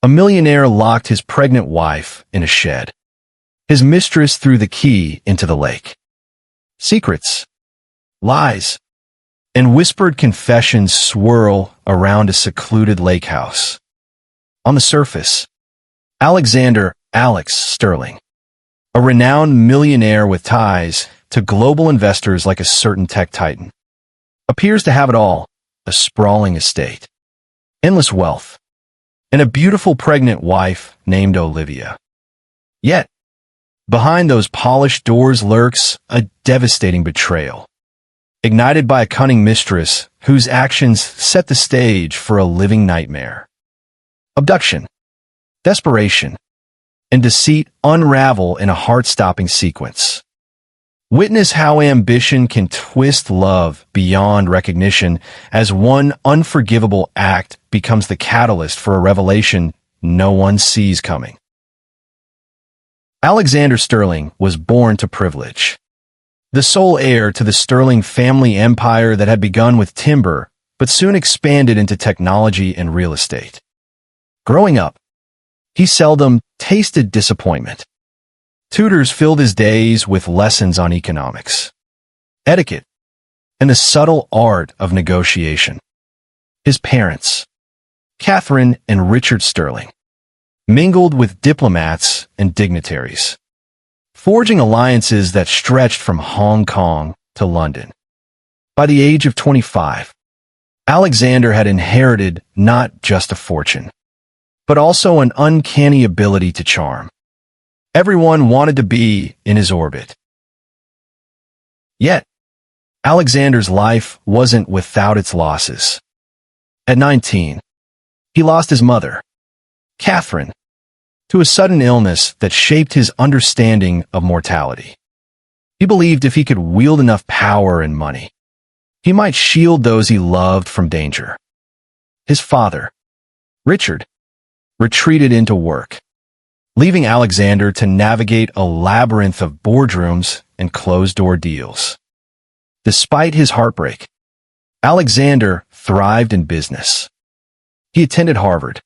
A millionaire locked his pregnant wife in a shed. His mistress threw the key into the lake. Secrets, lies, and whispered confessions swirl around a secluded lake house. On the surface, Alexander Alex Sterling, a renowned millionaire with ties to global investors like a certain tech titan, appears to have it all: a sprawling estate, endless wealth, and a beautiful pregnant wife named Olivia. Yet, behind those polished doors lurks a devastating betrayal, ignited by a cunning mistress whose actions set the stage for a living nightmare. Abduction, desperation, and deceit unravel in a heart-stopping sequence. Witness how ambition can twist love beyond recognition as one unforgivable act becomes the catalyst for a revelation no one sees coming. Alexander Sterling was born to privilege. The sole heir to the Sterling family empire that had begun with timber, but soon expanded into technology and real estate. Growing up, he seldom tasted disappointment. Tutors filled his days with lessons on economics, etiquette, and the subtle art of negotiation. His parents, Catherine and Richard Sterling, mingled with diplomats and dignitaries, forging alliances that stretched from Hong Kong to London. By the age of 25, Alexander had inherited not just a fortune, but also an uncanny ability to charm. Everyone wanted to be in his orbit. Yet, Alexander's life wasn't without its losses. At 19, he lost his mother, Catherine, to a sudden illness that shaped his understanding of mortality. He believed if he could wield enough power and money, he might shield those he loved from danger. His father, Richard, retreated into work, leaving Alexander to navigate a labyrinth of boardrooms and closed-door deals. Despite his heartbreak, Alexander thrived in business. He attended Harvard,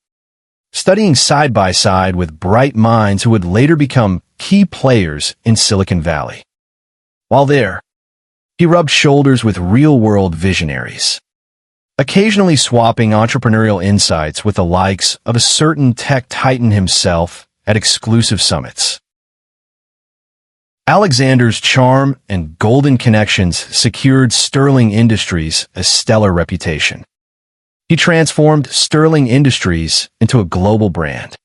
studying side by side with bright minds who would later become key players in Silicon Valley. While there, he rubbed shoulders with real-world visionaries, occasionally swapping entrepreneurial insights with the likes of a certain tech titan himself at exclusive summits. Alexander's charm and golden connections secured Sterling Industries a stellar reputation. He transformed Sterling Industries into a global brand,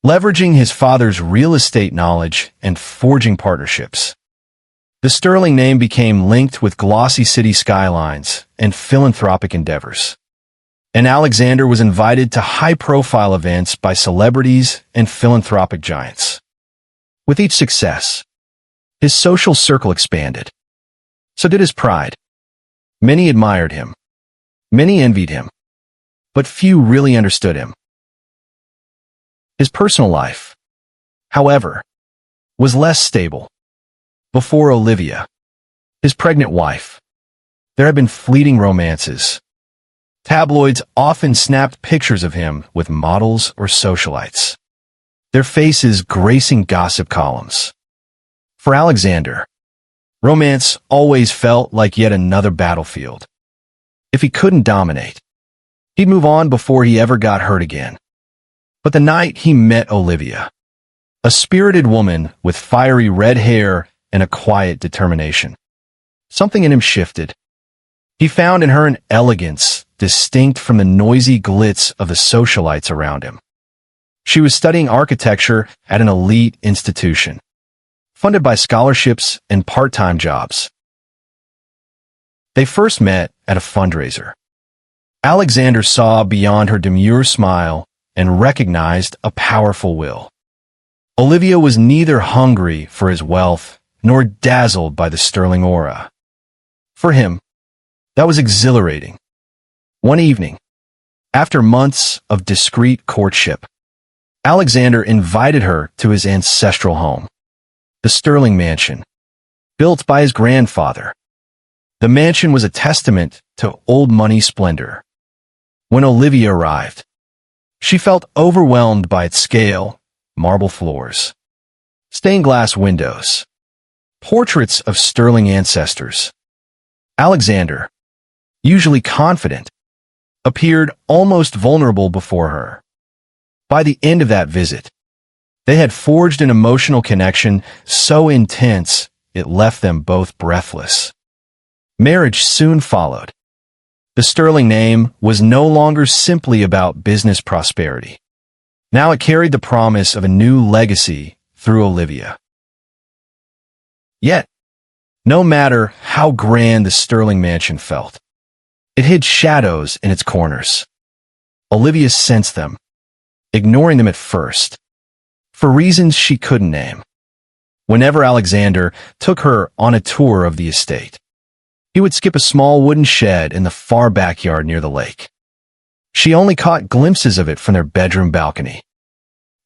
leveraging his father's real estate knowledge and forging partnerships. The Sterling name became linked with glossy city skylines and philanthropic endeavors, and Alexander was invited to high-profile events by celebrities and philanthropic giants. With each success, his social circle expanded. So did his pride. Many admired him. Many envied him. But few really understood him. His personal life, however, was less stable. Before Olivia, his pregnant wife, there had been fleeting romances. Tabloids often snapped pictures of him with models or socialites, their faces gracing gossip columns. For Alexander, romance always felt like yet another battlefield. If he couldn't dominate, he'd move on before he ever got hurt again. But the night he met Olivia, a spirited woman with fiery red hair and a quiet determination, something in him shifted. He found in her an elegance distinct from the noisy glitz of the socialites around him. She was studying architecture at an elite institution, funded by scholarships and part-time jobs. They first met at a fundraiser. Alexander saw beyond her demure smile and recognized a powerful will. Olivia was neither hungry for his wealth nor dazzled by the Sterling aura. For him, that was exhilarating. One evening, after months of discreet courtship, Alexander invited her to his ancestral home, the Sterling Mansion, built by his grandfather. The mansion was a testament to old money splendor. When Olivia arrived, She felt overwhelmed by its scale: marble floors, stained glass windows, portraits of sterling ancestors. Alexander, usually confident, appeared almost vulnerable before her. By the end of that visit, they had forged an emotional connection so intense it left them both breathless. Marriage soon followed. The sterling name was no longer simply about business prosperity. Now it carried the promise of a new legacy through Olivia. Yet, no matter how grand the sterling mansion felt, it hid shadows in its corners. Olivia sensed them, ignoring them at first, for reasons she couldn't name. Whenever Alexander took her on a tour of the estate, he would skip a small wooden shed in the far backyard near the lake. She only caught glimpses of it from their bedroom balcony.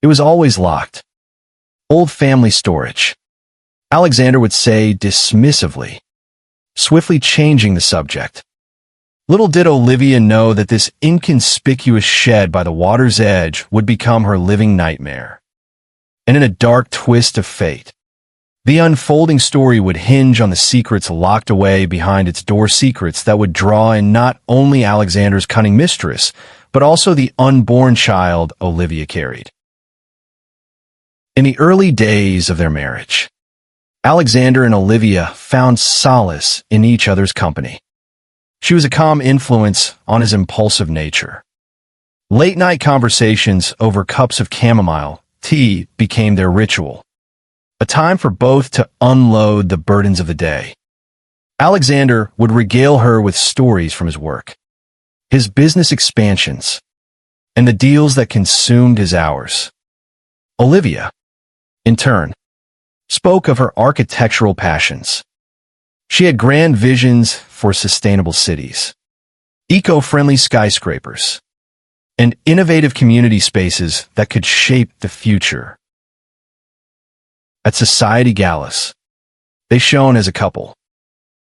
It was always locked. Old family storage, Alexander would say dismissively, swiftly changing the subject. Little did Olivia know that this inconspicuous shed by the water's edge would become her living nightmare. And in a dark twist of fate, the unfolding story would hinge on the secrets locked away behind its door, secrets that would draw in not only Alexander's cunning mistress, but also the unborn child Olivia carried. In the early days of their marriage, Alexander and Olivia found solace in each other's company. She was a calm influence on his impulsive nature. Late-night conversations over cups of chamomile tea became their ritual, a time for both to unload the burdens of the day. Alexander would regale her with stories from his work, his business expansions, and the deals that consumed his hours. Olivia, in turn, spoke of her architectural passions. She had grand visions for sustainable cities, eco-friendly skyscrapers, and innovative community spaces that could shape the future. At society galas, they shone as a couple,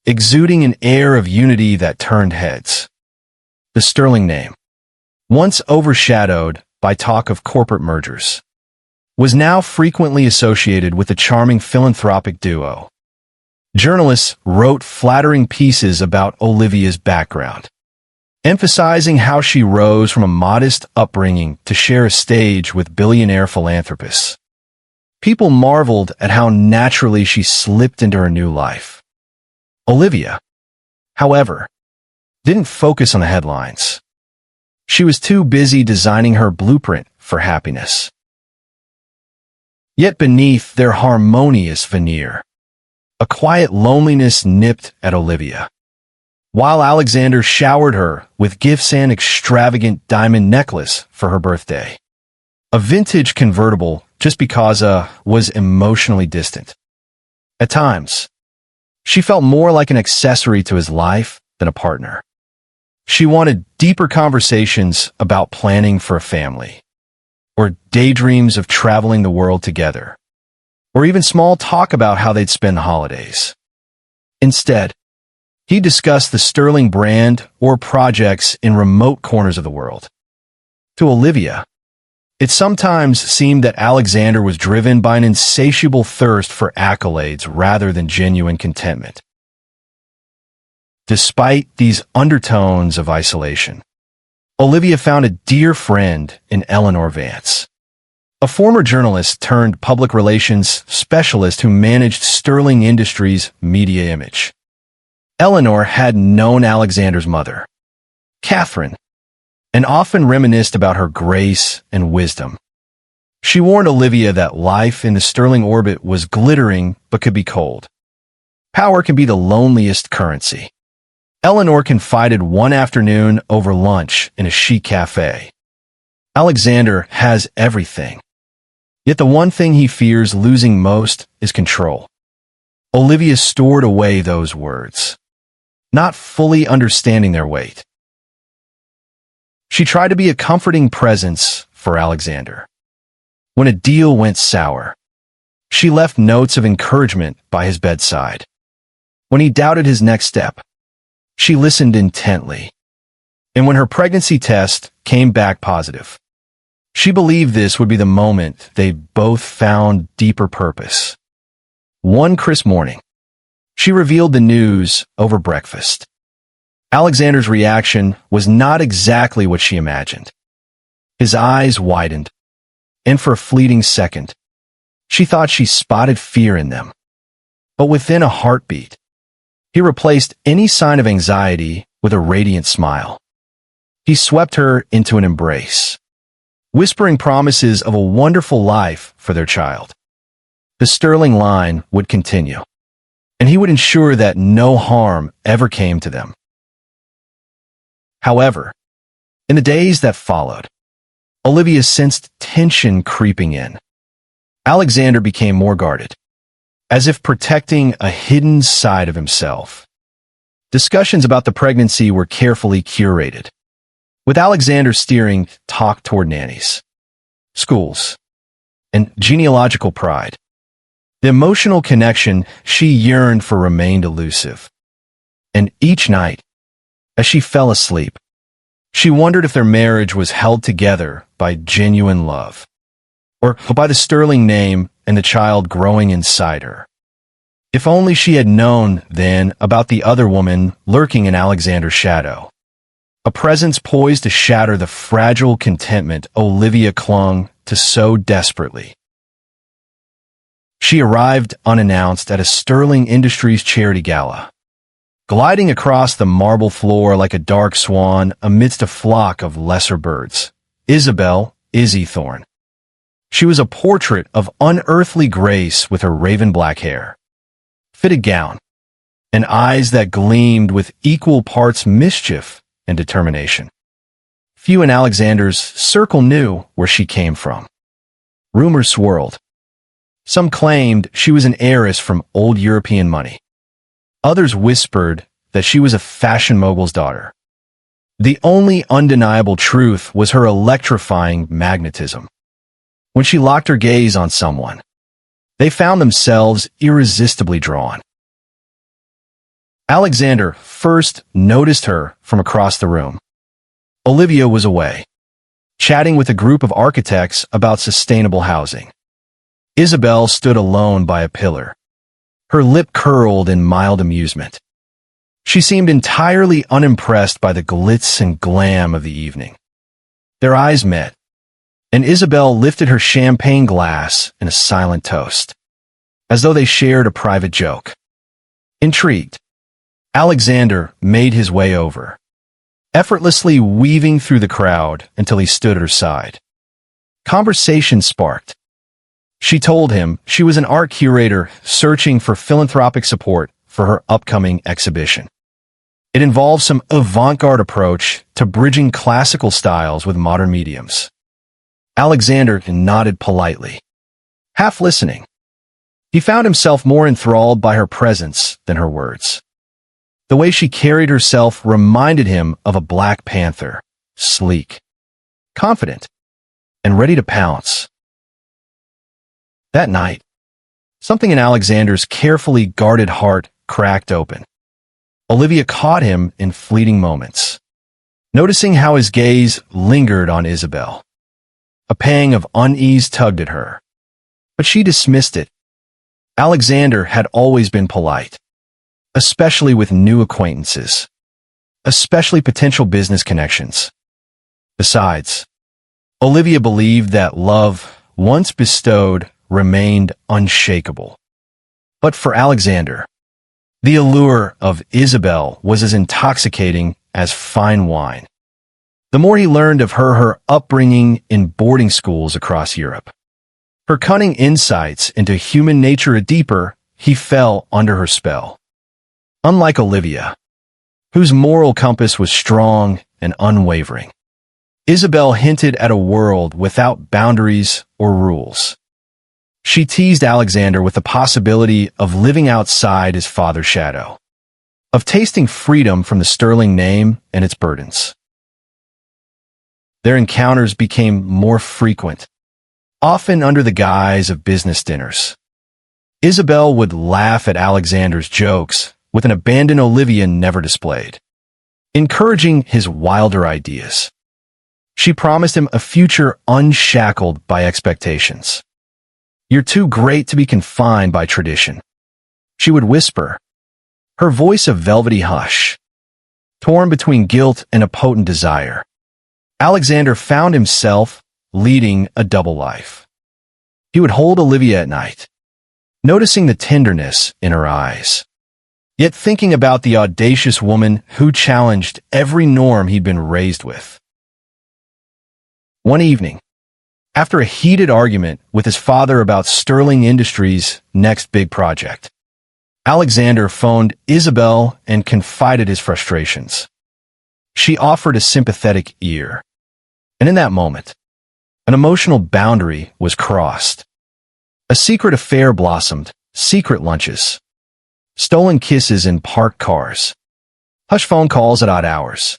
exuding an air of unity that turned heads. The sterling name, once overshadowed by talk of corporate mergers, was now frequently associated with the charming philanthropic duo. Journalists wrote flattering pieces about Olivia's background, emphasizing how she rose from a modest upbringing to share a stage with billionaire philanthropists. People marveled at how naturally she slipped into her new life. Olivia, however, didn't focus on the headlines. She was too busy designing her blueprint for happiness. Yet beneath their harmonious veneer, a quiet loneliness nipped at Olivia. While Alexander showered her with gifts and extravagant diamond necklace for her birthday, a vintage convertible just because was emotionally distant. At times, she felt more like an accessory to his life than a partner. She wanted deeper conversations about planning for a family, or daydreams of traveling the world together, or even small talk about how they'd spend the holidays. Instead, he discussed the sterling brand or projects in remote corners of the world. To Olivia, it sometimes seemed that Alexander was driven by an insatiable thirst for accolades rather than genuine contentment. Despite these undertones of isolation, Olivia found a dear friend in Eleanor Vance, a former journalist turned public relations specialist who managed Sterling Industries' media image. Eleanor had known Alexander's mother, Catherine, and often reminisced about her grace and wisdom. She warned Olivia that life in the sterling orbit was glittering but could be cold. Power can be the loneliest currency. Eleanor confided one afternoon over lunch in a chic cafe. Alexander has everything, yet the one thing he fears losing most is control. Olivia stored away those words, not fully understanding their weight. She tried to be a comforting presence for Alexander. When a deal went sour, she left notes of encouragement by his bedside. When he doubted his next step, she listened intently. And when her pregnancy test came back positive, She believed this would be the moment they both found deeper purpose. One crisp morning, she revealed the news over breakfast. Alexander's reaction was not exactly what she imagined. His eyes widened, and for a fleeting second, she thought she spotted fear in them. But within a heartbeat, he replaced any sign of anxiety with a radiant smile. He swept her into an embrace, whispering promises of a wonderful life for their child. The sterling line would continue, and he would ensure that no harm ever came to them. However, in the days that followed, Olivia sensed tension creeping in. Alexander became more guarded, as if protecting a hidden side of himself. Discussions about the pregnancy were carefully curated, with Alexander steering talk toward nannies, schools, and genealogical pride. The emotional connection she yearned for remained elusive. And each night, as she fell asleep, she wondered if their marriage was held together by genuine love, or by the sterling name and the child growing inside her. If only she had known then about the other woman lurking in Alexander's shadow, a presence poised to shatter the fragile contentment Olivia clung to so desperately. She arrived unannounced at a Sterling Industries charity gala, gliding across the marble floor like a dark swan amidst a flock of lesser birds. Isabel, Izzy Thorne. She was a portrait of unearthly grace with her raven black hair, fitted gown, and eyes that gleamed with equal parts mischief and determination. Few in Alexander's circle knew where she came from. Rumors swirled. Some claimed she was an heiress from old European money. Others whispered that she was a fashion mogul's daughter. The only undeniable truth was her electrifying magnetism. When she locked her gaze on someone, they found themselves irresistibly drawn. Alexander first noticed her from across the room. Olivia was away, chatting with a group of architects about sustainable housing. Isabel stood alone by a pillar, her lip curled in mild amusement. She seemed entirely unimpressed by the glitz and glam of the evening. Their eyes met, and Isabel lifted her champagne glass in a silent toast, as though they shared a private joke. Intrigued, Alexander made his way over, effortlessly weaving through the crowd until he stood at her side. Conversation sparked. She told him she was an art curator searching for philanthropic support for her upcoming exhibition. It involved some avant-garde approach to bridging classical styles with modern mediums. Alexander nodded politely, half listening. He found himself more enthralled by her presence than her words. The way she carried herself reminded him of a black panther, sleek, confident, and ready to pounce. That night, something in Alexander's carefully guarded heart cracked open. Olivia caught him in fleeting moments, noticing how his gaze lingered on Isabel. A pang of unease tugged at her, but she dismissed it. Alexander had always been polite, especially with new acquaintances, especially potential business connections. Besides, Olivia believed that love, once bestowed, remained unshakable. But for Alexander, the allure of Isabel was as intoxicating as fine wine. The more he learned of her upbringing in boarding schools across Europe, her cunning insights into human nature deeper, he fell under her spell. Unlike Olivia, whose moral compass was strong and unwavering, Isabel hinted at a world without boundaries or rules. She teased Alexander with the possibility of living outside his father's shadow, of tasting freedom from the sterling name and its burdens. Their encounters became more frequent, often under the guise of business dinners. Isabel would laugh at Alexander's jokes with an abandon Olivia never displayed, encouraging his wilder ideas. She promised him a future unshackled by expectations. "You're too great to be confined by tradition," she would whisper, her voice a velvety hush. Torn between guilt and a potent desire, Alexander found himself leading a double life. He would hold Olivia at night, noticing the tenderness in her eyes, yet thinking about the audacious woman who challenged every norm he'd been raised with. One evening, after a heated argument with his father about Sterling Industries' next big project, Alexander phoned Isabel and confided his frustrations. She offered a sympathetic ear, and in that moment, an emotional boundary was crossed. A secret affair blossomed, secret lunches, stolen kisses in parked cars, hush phone calls at odd hours.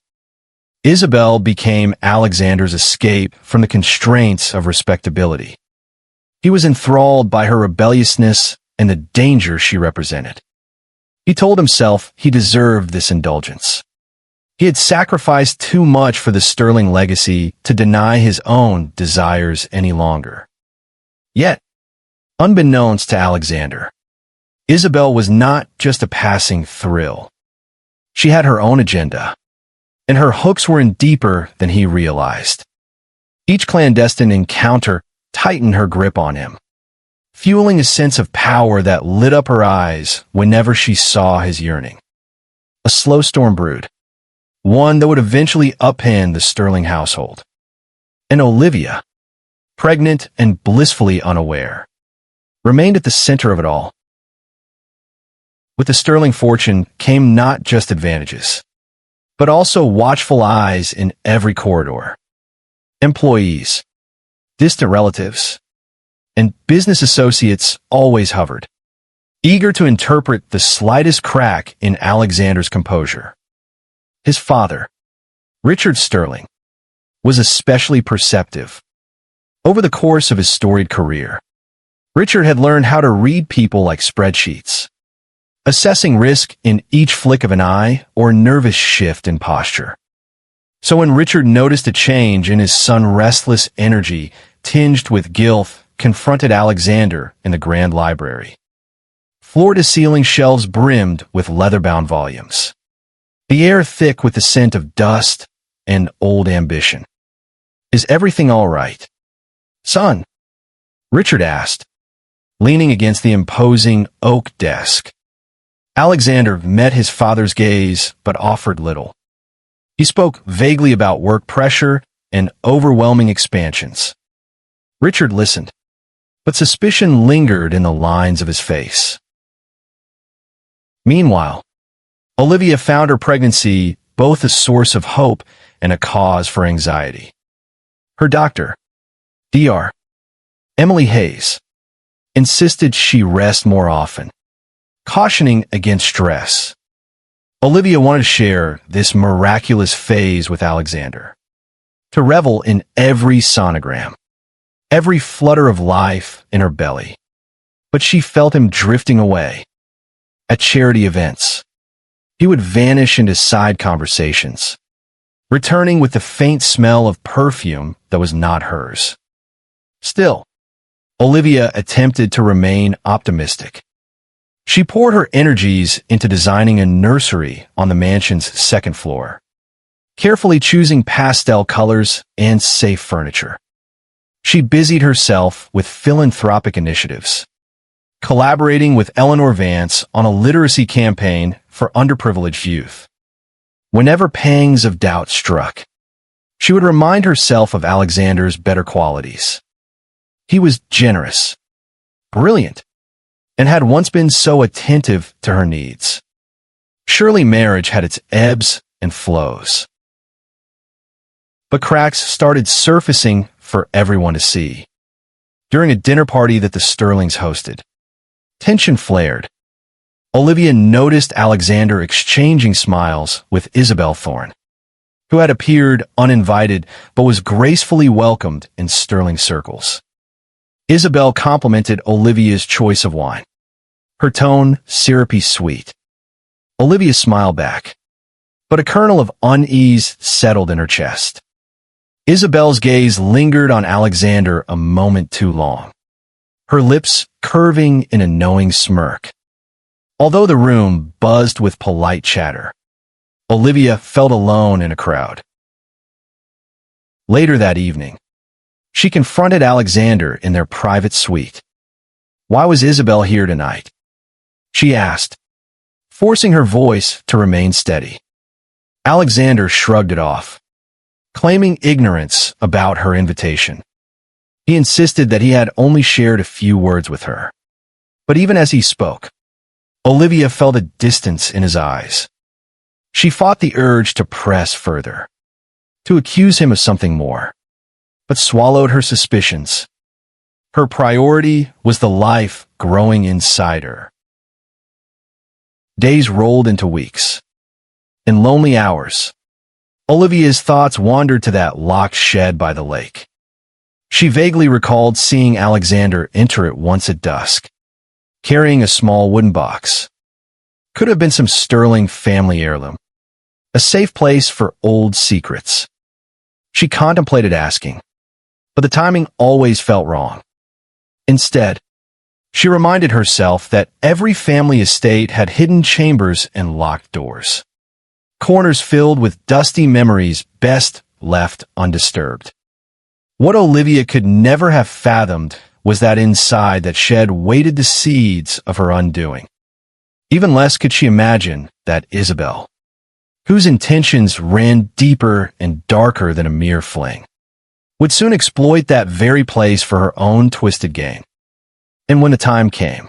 Isabel became Alexander's escape from the constraints of respectability. He was enthralled by her rebelliousness and the danger she represented. He told himself he deserved this indulgence. He had sacrificed too much for the Sterling legacy to deny his own desires any longer. Yet, unbeknownst to Alexander, Isabel was not just a passing thrill. She had her own agenda, and her hooks were in deeper than he realized. Each clandestine encounter tightened her grip on him, fueling a sense of power that lit up her eyes whenever she saw his yearning. A slow storm brewed, one that would eventually upend the Sterling household. And Olivia, pregnant and blissfully unaware, remained at the center of it all. With the Sterling fortune came not just advantages, but also watchful eyes in every corridor. Employees, distant relatives, and business associates always hovered, eager to interpret the slightest crack in Alexander's composure. His father, Richard Sterling, was especially perceptive. Over the course of his storied career, Richard had learned how to read people like spreadsheets, assessing risk in each flick of an eye or nervous shift in posture. So when Richard noticed a change in his son's restless energy tinged with guilt, confronted Alexander in the grand library. Floor-to-ceiling shelves brimmed with leather-bound volumes, the air thick with the scent of dust and old ambition. "Is everything all right, son?" Richard asked, leaning against the imposing oak desk. Alexander met his father's gaze but offered little. He spoke vaguely about work pressure and overwhelming expansions. Richard listened, but suspicion lingered in the lines of his face. Meanwhile, Olivia found her pregnancy both a source of hope and a cause for anxiety. Her doctor, Dr. Emily Hayes, insisted she rest more often, cautioning against stress. Olivia wanted to share this miraculous phase with Alexander, to revel in every sonogram, every flutter of life in her belly. But she felt him drifting away. At charity events, he would vanish into side conversations, returning with the faint smell of perfume that was not hers. Still, Olivia attempted to remain optimistic. She poured her energies into designing a nursery on the mansion's second floor, carefully choosing pastel colors and safe furniture. She busied herself with philanthropic initiatives, collaborating with Eleanor Vance on a literacy campaign for underprivileged youth. Whenever pangs of doubt struck, she would remind herself of Alexander's better qualities. He was generous, brilliant, and had once been so attentive to her needs. Surely marriage had its ebbs and flows. But cracks started surfacing for everyone to see. During a dinner party that the Sterlings hosted, tension flared. Olivia noticed Alexander exchanging smiles with Isabel Thorne, who had appeared uninvited but was gracefully welcomed in Sterling circles. Isabel complimented Olivia's choice of wine, her tone syrupy sweet. Olivia smiled back, but a kernel of unease settled in her chest. Isabel's gaze lingered on Alexander a moment too long, her lips curving in a knowing smirk. Although the room buzzed with polite chatter, Olivia felt alone in a crowd. Later that evening, she confronted Alexander in their private suite. "Why was Isabel here tonight?" she asked, forcing her voice to remain steady. Alexander shrugged it off, claiming ignorance about her invitation. He insisted that he had only shared a few words with her. But even as he spoke, Olivia felt a distance in his eyes. She fought the urge to press further, to accuse him of something more, but swallowed her suspicions. Her priority was the life growing inside her. Days rolled into weeks. In lonely hours, Olivia's thoughts wandered to that locked shed by the lake. She vaguely recalled seeing Alexander enter it once at dusk, carrying a small wooden box. Could have been some sterling family heirloom, a safe place for old secrets. She contemplated asking, but the timing always felt wrong. Instead, she reminded herself that every family estate had hidden chambers and locked doors, corners filled with dusty memories best left undisturbed. What Olivia could never have fathomed was that inside that shed waited the seeds of her undoing. Even less could she imagine that Isabel, whose intentions ran deeper and darker than a mere fling, would soon exploit that very place for her own twisted gain. And when the time came,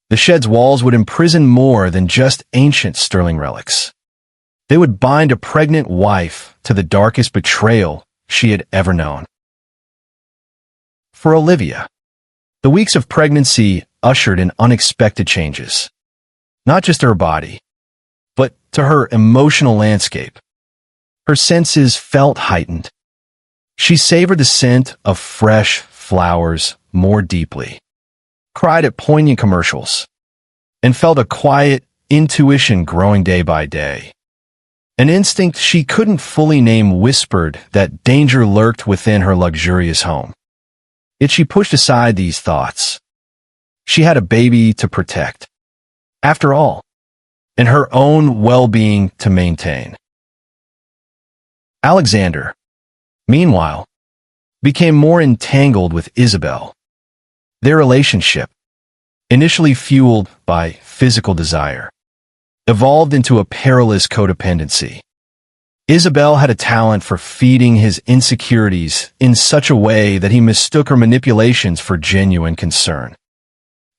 the shed's walls would imprison more than just ancient sterling relics. They would bind a pregnant wife to the darkest betrayal she had ever known. For Olivia, the weeks of pregnancy ushered in unexpected changes, not just to her body, but to her emotional landscape. Her senses felt heightened. She savored the scent of fresh flowers more deeply, cried at poignant commercials, and felt a quiet intuition growing day by day. An instinct she couldn't fully name whispered that danger lurked within her luxurious home. Yet she pushed aside these thoughts. She had a baby to protect, after all, and her own well-being to maintain. Alexander, meanwhile, became more entangled with Isabel. Their relationship, initially fueled by physical desire, evolved into a perilous codependency. Isabel had a talent for feeding his insecurities in such a way that he mistook her manipulations for genuine concern.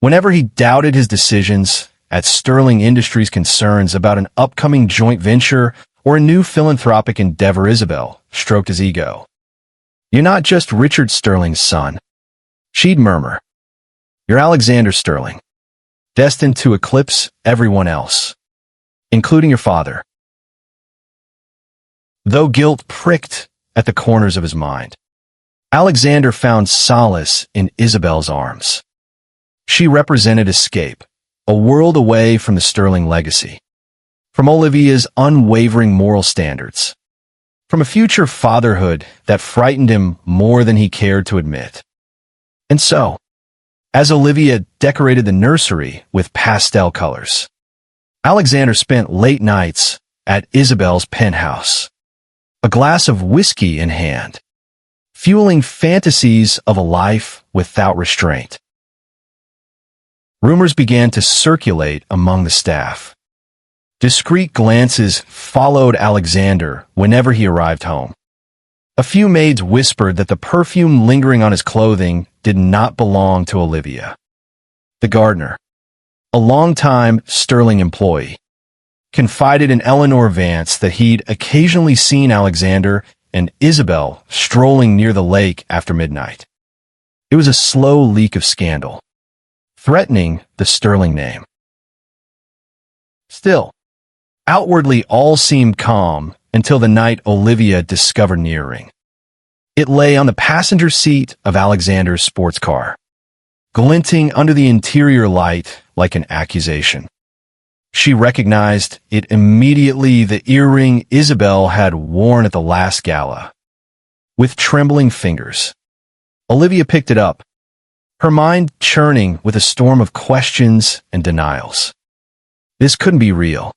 Whenever he doubted his decisions, at Sterling Industries' concerns about an upcoming joint venture or a new philanthropic endeavor, Isabel stroked his ego. "You're not just Richard Sterling's son," she'd murmur. "You're Alexander Sterling, destined to eclipse everyone else, including your father." Though guilt pricked at the corners of his mind, Alexander found solace in Isabel's arms. She represented escape, a world away from the Sterling legacy, from Olivia's unwavering moral standards, from a future fatherhood that frightened him more than he cared to admit. And so, as Olivia decorated the nursery with pastel colors, Alexander spent late nights at Isabel's penthouse, a glass of whiskey in hand, fueling fantasies of a life without restraint. Rumors began to circulate among the staff. Discreet glances followed Alexander whenever he arrived home. A few maids whispered that the perfume lingering on his clothing did not belong to Olivia. The gardener, a longtime Sterling employee, confided in Eleanor Vance that he'd occasionally seen Alexander and Isabel strolling near the lake after midnight. It was a slow leak of scandal, threatening the Sterling name. Still, outwardly all seemed calm until the night Olivia discovered an earring. It lay on the passenger seat of Alexander's sports car, glinting under the interior light like an accusation. She recognized it immediately, the earring Isabel had worn at the last gala. With trembling fingers, Olivia picked it up, her mind churning with a storm of questions and denials. This couldn't be real.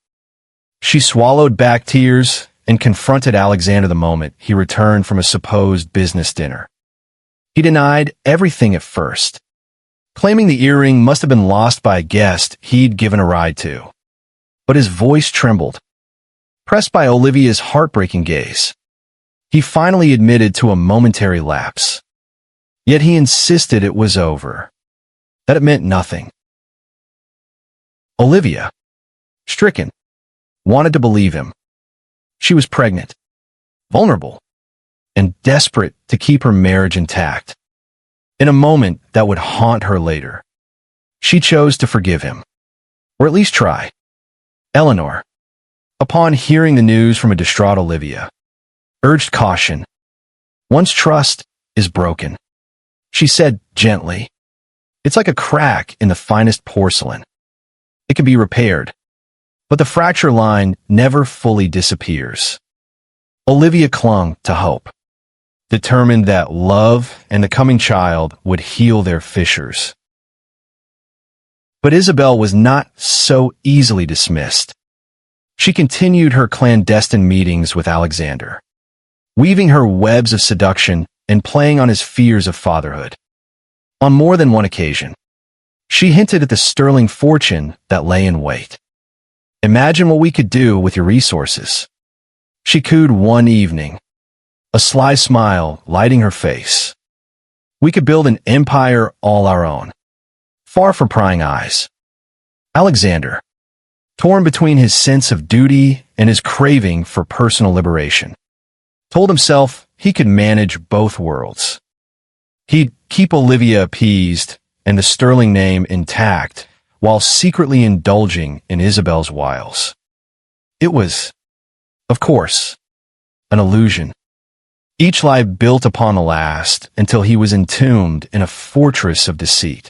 She swallowed back tears and confronted Alexander the moment he returned from a supposed business dinner. He denied everything at first, claiming the earring must have been lost by a guest he'd given a ride to. But his voice trembled, pressed by Olivia's heartbreaking gaze. He finally admitted to a momentary lapse. Yet he insisted it was over, that it meant nothing. Olivia, stricken, wanted to believe him. She was pregnant, vulnerable, and desperate to keep her marriage intact. In a moment that would haunt her later, she chose to forgive him, or at least try. Eleanor, upon hearing the news from a distraught Olivia, urged caution. Once trust is broken, she said gently, it's like a crack in the finest porcelain. It can be repaired, but the fracture line never fully disappears. Olivia clung to hope, determined that love and the coming child would heal their fissures. But Isabel was not so easily dismissed. She continued her clandestine meetings with Alexander, weaving her webs of seduction and playing on his fears of fatherhood. On more than one occasion, she hinted at the sterling fortune that lay in wait. Imagine what we could do with your resources, she cooed one evening, a sly smile lighting her face. We could build an empire all our own, far from prying eyes. Alexander, torn between his sense of duty and his craving for personal liberation, told himself he could manage both worlds. He'd keep Olivia appeased and the sterling name intact while secretly indulging in Isabel's wiles. It was, of course, an illusion. Each lie built upon the last until he was entombed in a fortress of deceit.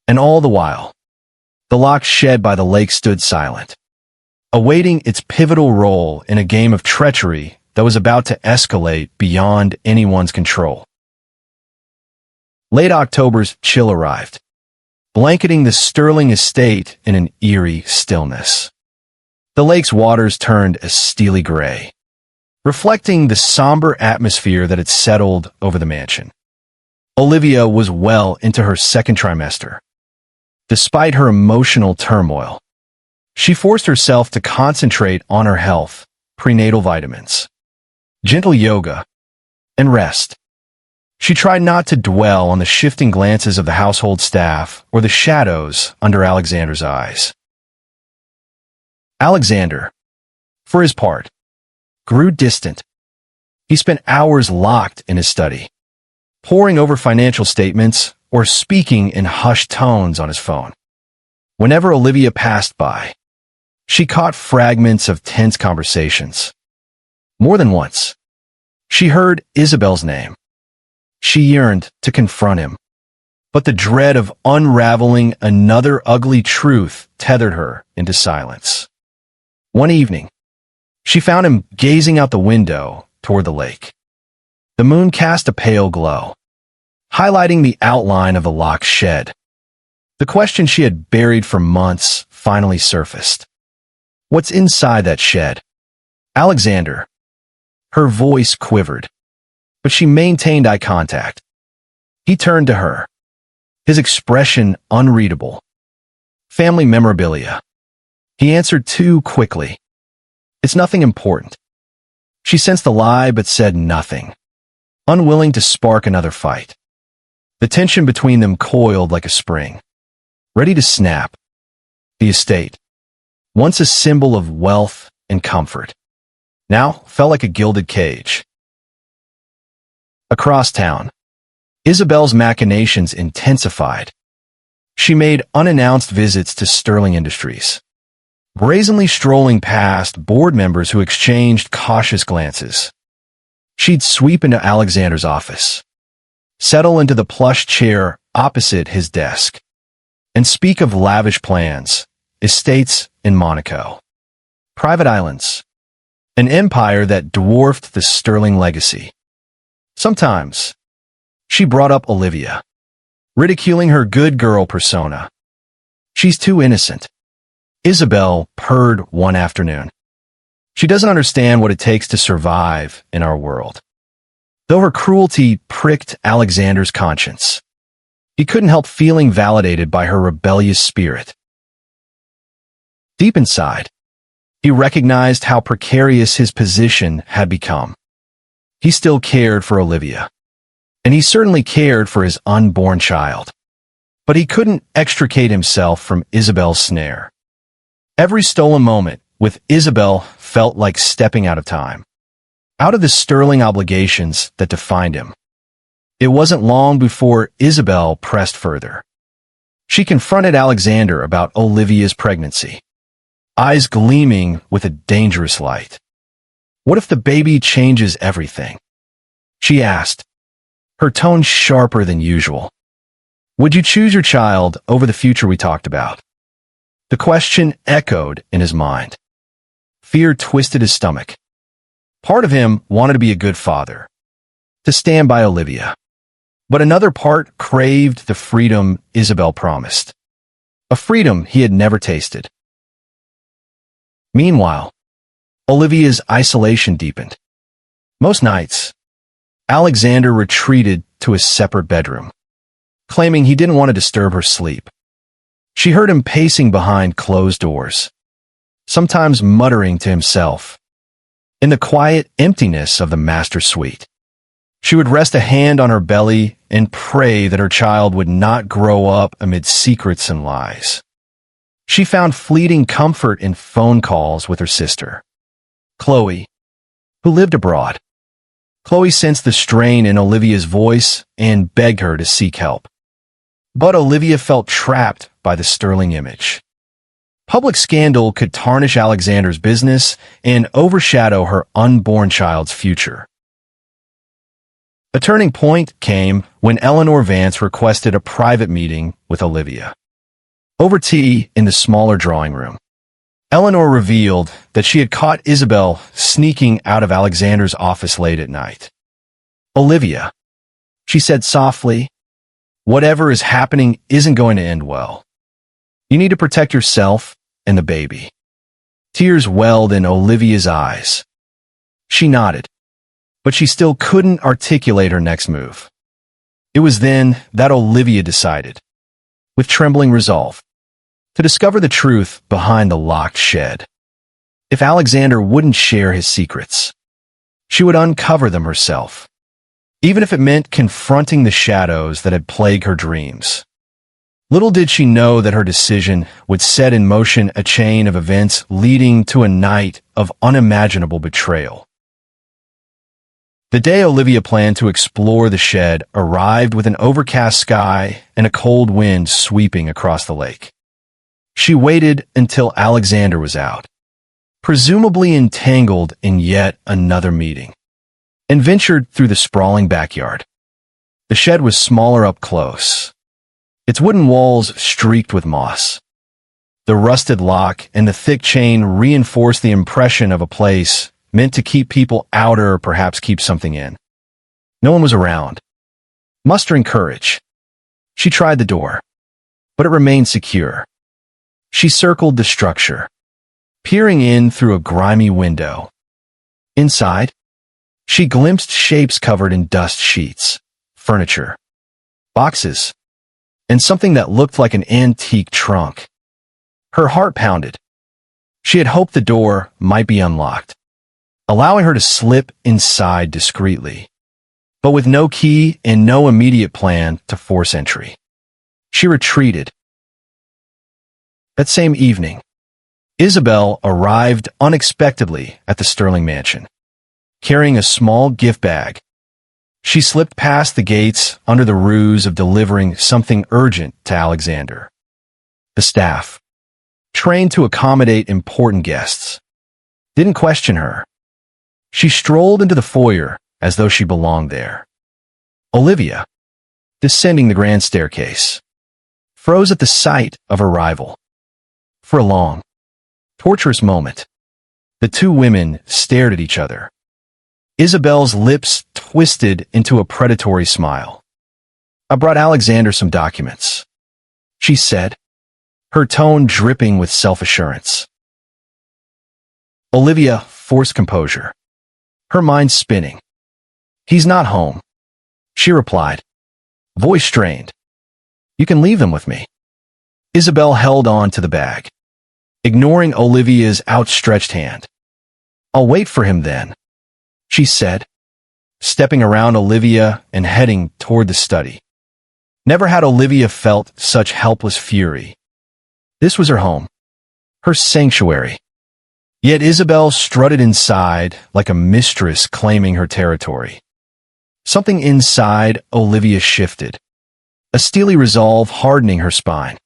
And all the while, the locked shed by the lake stood silent, awaiting its pivotal role in a game of treachery that was about to escalate beyond anyone's control. Late October's chill arrived, blanketing the Sterling estate in an eerie stillness. The lake's waters turned a steely gray, reflecting the somber atmosphere that had settled over the mansion. Olivia was well into her second trimester. Despite her emotional turmoil, she forced herself to concentrate on her health, prenatal vitamins, gentle yoga, and rest. She tried not to dwell on the shifting glances of the household staff or the shadows under Alexander's eyes. Alexander, for his part, grew distant. He spent hours locked in his study, poring over financial statements or speaking in hushed tones on his phone. Whenever Olivia passed by, she caught fragments of tense conversations. More than once, she heard Isabel's name. She yearned to confront him, but the dread of unraveling another ugly truth tethered her into silence. One evening, she found him gazing out the window toward the lake. The moon cast a pale glow, highlighting the outline of the locked shed. The question she had buried for months finally surfaced. What's inside that shed? Alexander. Her voice quivered, but she maintained eye contact. He turned to her, his expression unreadable. Family memorabilia. He answered too quickly. It's nothing important. She sensed the lie but said nothing, unwilling to spark another fight. The tension between them coiled like a spring, ready to snap. The estate, once a symbol of wealth and comfort, now felt like a gilded cage. Across town, Isabel's machinations intensified. She made unannounced visits to Sterling Industries, brazenly strolling past board members who exchanged cautious glances. She'd sweep into Alexander's office, settle into the plush chair opposite his desk, and speak of lavish plans, estates in Monaco, private islands, an empire that dwarfed the Sterling legacy. Sometimes, she brought up Olivia, ridiculing her good girl persona. She's too innocent. Isabel purred one afternoon. She doesn't understand what it takes to survive in our world. Though her cruelty pricked Alexander's conscience, he couldn't help feeling validated by her rebellious spirit. Deep inside, he recognized how precarious his position had become. He still cared for Olivia, and he certainly cared for his unborn child. But he couldn't extricate himself from Isabel's snare. Every stolen moment with Isabel felt like stepping out of time, out of the sterling obligations that defined him. It wasn't long before Isabel pressed further. She confronted Alexander about Olivia's pregnancy, eyes gleaming with a dangerous light. "What if the baby changes everything?" she asked, her tone sharper than usual. "Would you choose your child over the future we talked about?" The question echoed in his mind. Fear twisted his stomach. Part of him wanted to be a good father, to stand by Olivia. But another part craved the freedom Isabel promised, a freedom he had never tasted. Meanwhile, Olivia's isolation deepened. Most nights, Alexander retreated to his separate bedroom, claiming he didn't want to disturb her sleep. She heard him pacing behind closed doors, sometimes muttering to himself. In the quiet emptiness of the master suite, she would rest a hand on her belly and pray that her child would not grow up amid secrets and lies. She found fleeting comfort in phone calls with her sister, Chloe, who lived abroad. Chloe sensed the strain in Olivia's voice and begged her to seek help. But Olivia felt trapped by the sterling image. Public scandal could tarnish Alexander's business and overshadow her unborn child's future. A turning point came when Eleanor Vance requested a private meeting with Olivia. Over tea in the smaller drawing room, Eleanor revealed that she had caught Isabel sneaking out of Alexander's office late at night. "Olivia," she said softly, "whatever is happening isn't going to end well. You need to protect yourself and the baby." Tears welled in Olivia's eyes. She nodded, but she still couldn't articulate her next move. It was then that Olivia decided, with trembling resolve, to discover the truth behind the locked shed. If Alexander wouldn't share his secrets, she would uncover them herself, even if it meant confronting the shadows that had plagued her dreams. Little did she know that her decision would set in motion a chain of events leading to a night of unimaginable betrayal. The day Olivia planned to explore the shed arrived with an overcast sky and a cold wind sweeping across the lake. She waited until Alexander was out, presumably entangled in yet another meeting, and ventured through the sprawling backyard. The shed was smaller up close, its wooden walls streaked with moss. The rusted lock and the thick chain reinforced the impression of a place meant to keep people out or perhaps keep something in. No one was around. Mustering courage, she tried the door, but it remained secure. She circled the structure, peering in through a grimy window. Inside, she glimpsed shapes covered in dust sheets, furniture, boxes, and something that looked like an antique trunk. Her heart pounded. She had hoped the door might be unlocked, allowing her to slip inside discreetly, but with no key and no immediate plan to force entry. She retreated. That same evening, Isabel arrived unexpectedly at the Sterling mansion, carrying a small gift bag. She slipped past the gates under the ruse of delivering something urgent to Alexander. The staff, trained to accommodate important guests, didn't question her. She strolled into the foyer as though she belonged there. Olivia, descending the grand staircase, froze at the sight of her rival. For a long, torturous moment, the two women stared at each other. Isabel's lips twisted into a predatory smile. "I brought Alexander some documents," she said, her tone dripping with self-assurance. Olivia forced composure, her mind spinning. "He's not home," she replied, voice strained. "You can leave them with me." Isabel held on to the bag, ignoring Olivia's outstretched hand. "I'll wait for him then," she said, stepping around Olivia and heading toward the study. Never had Olivia felt such helpless fury. This was her home, her sanctuary. Yet Isabel strutted inside like a mistress claiming her territory. Something inside Olivia shifted, a steely resolve hardening her spine.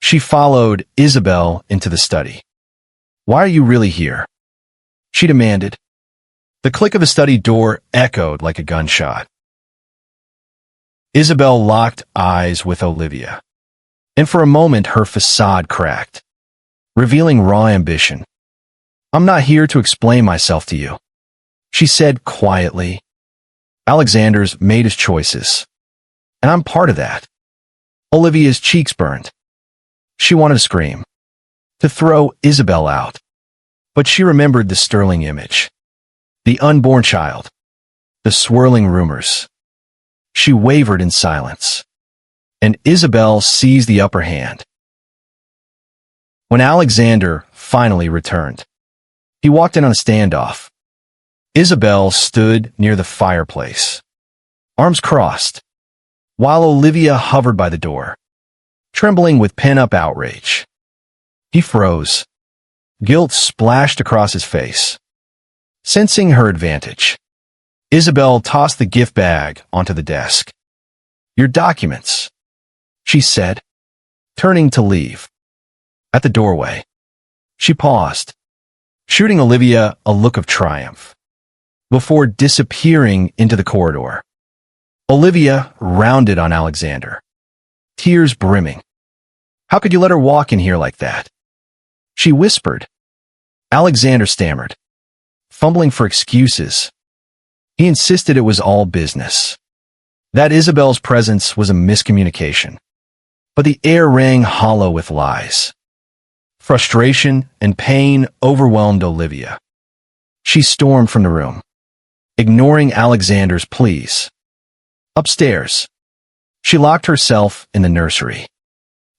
She followed Isabel into the study. "Why are you really here?" she demanded. The click of the study door echoed like a gunshot. Isabel locked eyes with Olivia, and for a moment her facade cracked, revealing raw ambition. "I'm not here to explain myself to you," she said quietly. "Alexander's made his choices, and I'm part of that." Olivia's cheeks burned. She wanted to scream, to throw Isabel out, but she remembered the sterling image, the unborn child, the swirling rumors. She wavered in silence, and Isabel seized the upper hand. When Alexander finally returned, he walked in on a standoff. Isabel stood near the fireplace, arms crossed, while Olivia hovered by the door, trembling with pent-up outrage. He froze. Guilt splashed across his face. Sensing her advantage, Isabel tossed the gift bag onto the desk. "Your documents," she said, turning to leave. At the doorway, she paused, shooting Olivia a look of triumph, before disappearing into the corridor. Olivia rounded on Alexander, tears brimming. "How could you let her walk in here like that?" she whispered. Alexander stammered, fumbling for excuses. He insisted it was all business, that Isabel's presence was a miscommunication. But the air rang hollow with lies. Frustration and pain overwhelmed Olivia. She stormed from the room, ignoring Alexander's pleas. Upstairs, she locked herself in the nursery,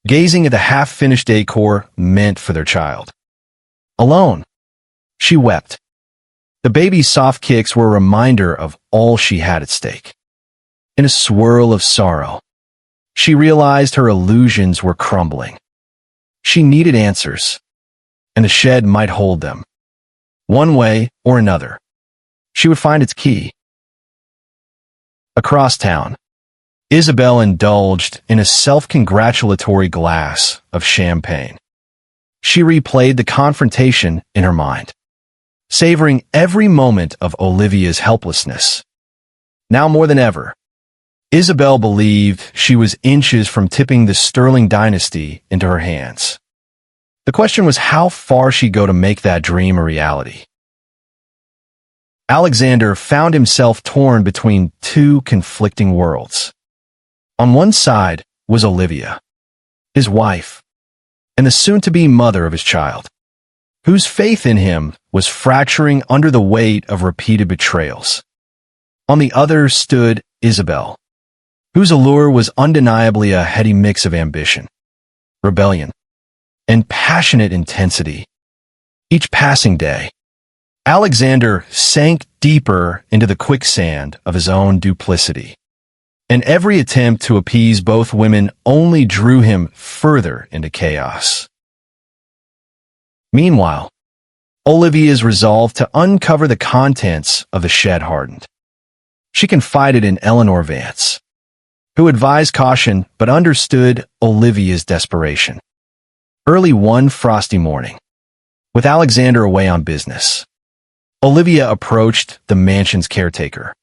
gazing at the half-finished decor meant for their child. Alone, she wept. The baby's soft kicks were a reminder of all she had at stake. In a swirl of sorrow, she realized her illusions were crumbling. She needed answers, and the shed might hold them. One way or another, she would find its key. Across town, Isabel indulged in a self-congratulatory glass of champagne. She replayed the confrontation in her mind, savoring every moment of Olivia's helplessness. Now more than ever, Isabel believed she was inches from tipping the Sterling dynasty into her hands. The question was how far she'd go to make that dream a reality. Alexander found himself torn between two conflicting worlds. On one side was Olivia, his wife, and the soon-to-be mother of his child, whose faith in him was fracturing under the weight of repeated betrayals. On the other stood Isabel, whose allure was undeniably a heady mix of ambition, rebellion, and passionate intensity. Each passing day, Alexander sank deeper into the quicksand of his own duplicity, and every attempt to appease both women only drew him further into chaos. Meanwhile, Olivia's resolve to uncover the contents of the shed hardened. She confided in Eleanor Vance, who advised caution but understood Olivia's desperation. Early one frosty morning, with Alexander away on business, Olivia approached the mansion's caretaker,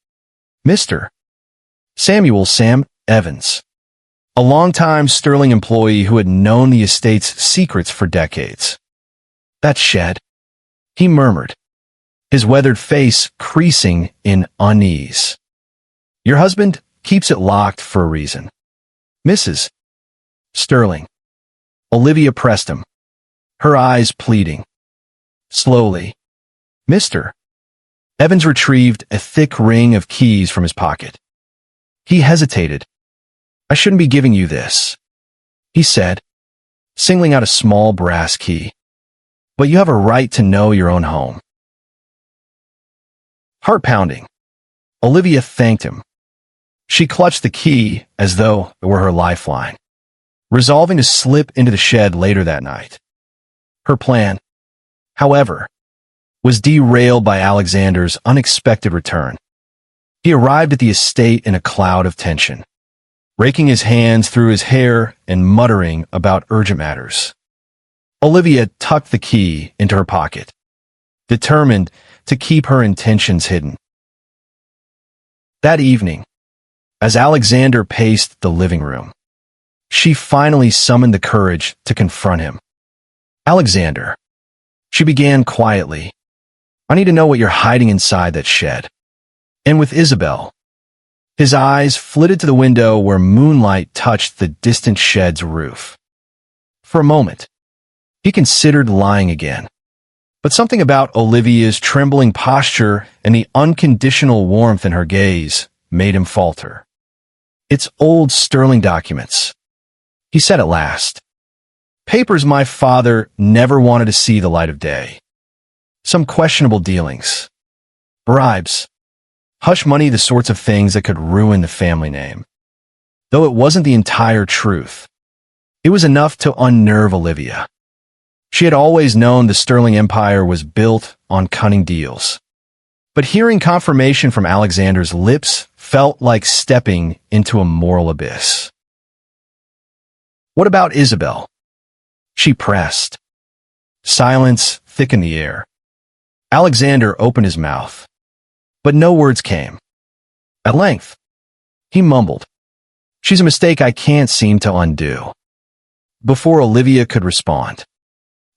Mr. Samuel "Sam" Evans, a longtime Sterling employee who had known the estate's secrets for decades. "That shed," he murmured, his weathered face creasing in unease. "Your husband keeps it locked for a reason." "Mrs. Sterling." Olivia pressed him, her eyes pleading. Slowly, "Mr." Evans retrieved a thick ring of keys from his pocket. He hesitated. "I shouldn't be giving you this," he said, singling out a small brass key. "But you have a right to know your own home." Heart pounding, Olivia thanked him. She clutched the key as though it were her lifeline, resolving to slip into the shed later that night. Her plan, however, was derailed by Alexander's unexpected return. He arrived at the estate in a cloud of tension, raking his hands through his hair and muttering about urgent matters. Olivia tucked the key into her pocket, determined to keep her intentions hidden. That evening, as Alexander paced the living room, she finally summoned the courage to confront him. "Alexander," she began quietly, "I need to know what you're hiding inside that shed." And with Isabel, his eyes flitted to the window where moonlight touched the distant shed's roof. For a moment, he considered lying again, but something about Olivia's trembling posture and the unconditional warmth in her gaze made him falter. "It's old Sterling documents," he said at last. "Papers my father never wanted to see the light of day. Some questionable dealings. Bribes. Hush money, the sorts of things that could ruin the family name." Though it wasn't the entire truth, it was enough to unnerve Olivia. She had always known the Sterling Empire was built on cunning deals. But hearing confirmation from Alexander's lips felt like stepping into a moral abyss. "What about Isabel?" she pressed. Silence thickened the air. Alexander opened his mouth, but no words came. At length, he mumbled, "She's a mistake I can't seem to undo." Before Olivia could respond,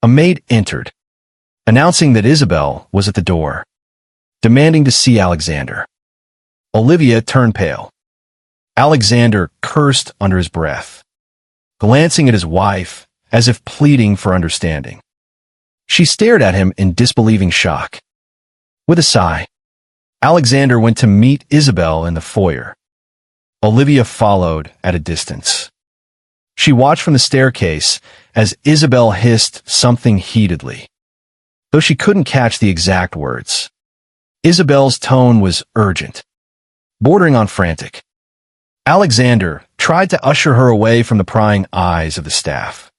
a maid entered, announcing that Isabel was at the door, demanding to see Alexander. Olivia turned pale. Alexander cursed under his breath, glancing at his wife as if pleading for understanding. She stared at him in disbelieving shock. With a sigh, Alexander went to meet Isabel in the foyer. Olivia followed at a distance. She watched from the staircase as Isabel hissed something heatedly, though she couldn't catch the exact words. Isabel's tone was urgent, bordering on frantic. Alexander tried to usher her away from the prying eyes of the staff,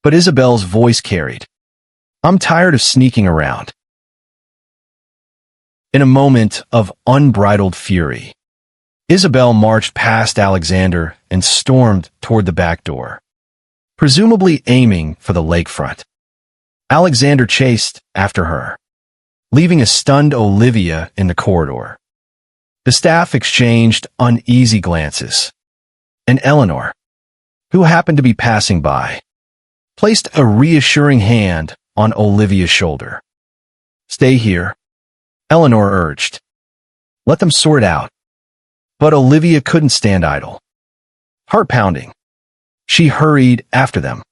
but Isabel's voice carried, "I'm tired of sneaking around." In a moment of unbridled fury, Isabel marched past Alexander and stormed toward the back door, presumably aiming for the lakefront. Alexander chased after her, leaving a stunned Olivia in the corridor. The staff exchanged uneasy glances, and Eleanor, who happened to be passing by, placed a reassuring hand on Olivia's shoulder. "Stay here," Eleanor urged. "Let them sort out." But Olivia couldn't stand idle. Heart-pounding, she hurried after them,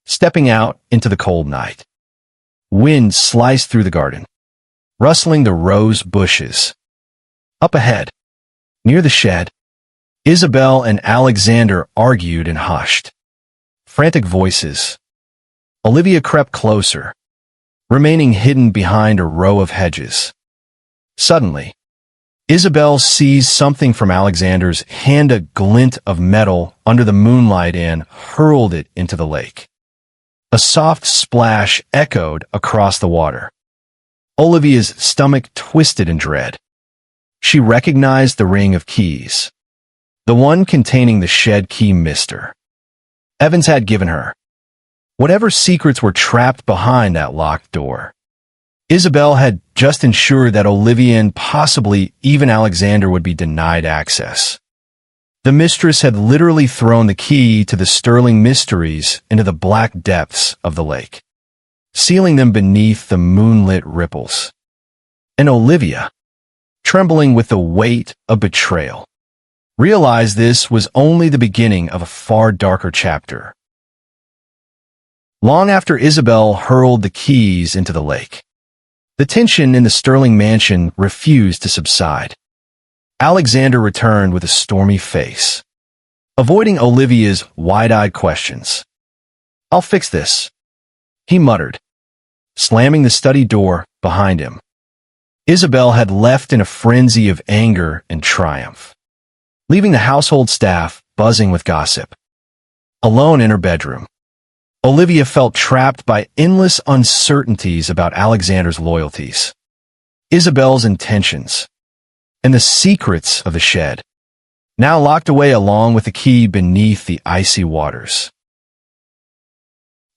stepping out into the cold night. Wind sliced through the garden, rustling the rose bushes. Up ahead, near the shed, Isabel and Alexander argued and hushed. Frantic voices. Olivia crept closer, remaining hidden behind a row of hedges. Suddenly, Isabel seized something from Alexander's hand, a glint of metal under the moonlight, and hurled it into the lake. A soft splash echoed across the water. Olivia's stomach twisted in dread. She recognized the ring of keys, the one containing the shed key Mr. Evans had given her. Whatever secrets were trapped behind that locked door, Isabel had just ensured that Olivia and possibly even Alexander would be denied access. The mistress had literally thrown the key to the Sterling mysteries into the black depths of the lake, sealing them beneath the moonlit ripples. And Olivia, trembling with the weight of betrayal, realized this was only the beginning of a far darker chapter. Long after Isabel hurled the keys into the lake, the tension in the Sterling mansion refused to subside. Alexander returned with a stormy face, avoiding Olivia's wide-eyed questions. "I'll fix this," he muttered, slamming the study door behind him. Isabel had left in a frenzy of anger and triumph, leaving the household staff buzzing with gossip. Alone in her bedroom, Olivia felt trapped by endless uncertainties about Alexander's loyalties, Isabel's intentions, and the secrets of the shed, now locked away along with the key beneath the icy waters.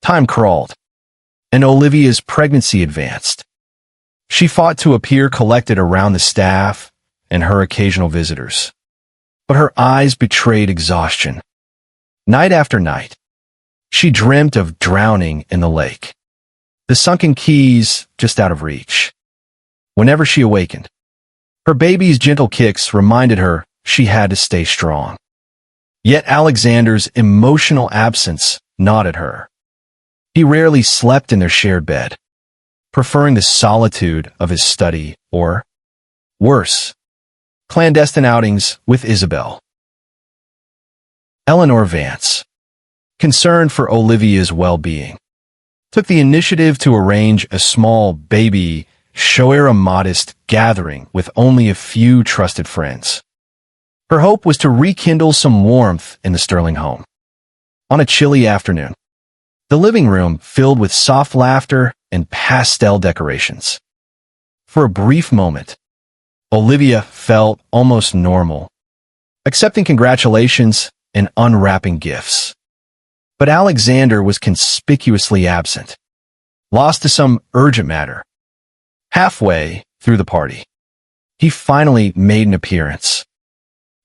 Time crawled, and Olivia's pregnancy advanced. She fought to appear collected around the staff and her occasional visitors, but her eyes betrayed exhaustion. Night after night, she dreamt of drowning in the lake, the sunken keys just out of reach. Whenever she awakened, her baby's gentle kicks reminded her she had to stay strong. Yet Alexander's emotional absence gnawed at her. He rarely slept in their shared bed, preferring the solitude of his study or, worse, clandestine outings with Isabel. Eleanor Vance, concerned for Olivia's well-being, took the initiative to arrange a small baby shower-modest gathering with only a few trusted friends. Her hope was to rekindle some warmth in the Sterling home. On a chilly afternoon, the living room filled with soft laughter and pastel decorations. For a brief moment, Olivia felt almost normal, accepting congratulations and unwrapping gifts. But Alexander was conspicuously absent, lost to some urgent matter. Halfway through the party, he finally made an appearance.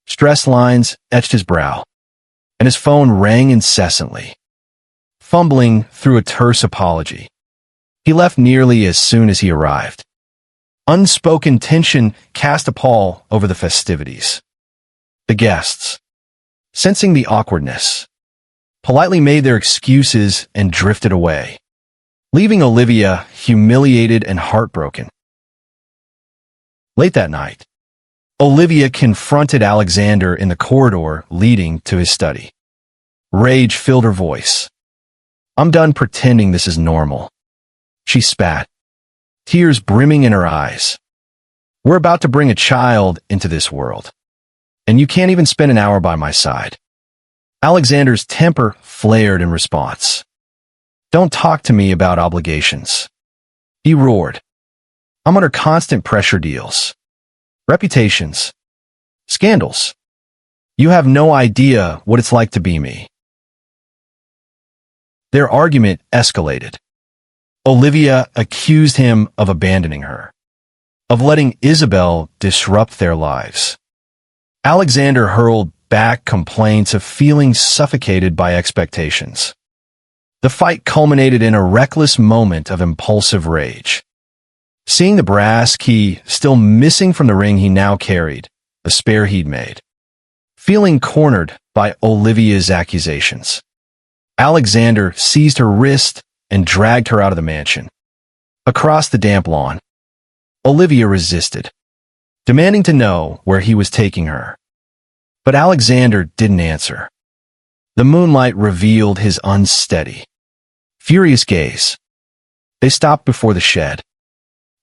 Stress lines etched his brow, and his phone rang incessantly. Fumbling through a terse apology, he left nearly as soon as he arrived. Unspoken tension cast a pall over the festivities. The guests, sensing the awkwardness, politely made their excuses and drifted away, leaving Olivia humiliated and heartbroken. Late that night, Olivia confronted Alexander in the corridor leading to his study. Rage filled her voice. "I'm done pretending this is normal," she spat, tears brimming in her eyes. "We're about to bring a child into this world, and you can't even spend an hour by my side." Alexander's temper flared in response. "Don't talk to me about obligations," he roared. "I'm under constant pressure deals, reputations, scandals. You have no idea what it's like to be me." Their argument escalated. Olivia accused him of abandoning her, of letting Isabel disrupt their lives. Alexander hurled back complaints of feeling suffocated by expectations. The fight culminated in a reckless moment of impulsive rage. Seeing the brass key still missing from the ring he now carried, a spare he'd made, feeling cornered by Olivia's accusations, Alexander seized her wrist and dragged her out of the mansion. Across the damp lawn, Olivia resisted, demanding to know where he was taking her. But Alexander didn't answer. The moonlight revealed his unsteady, furious gaze. They stopped before the shed.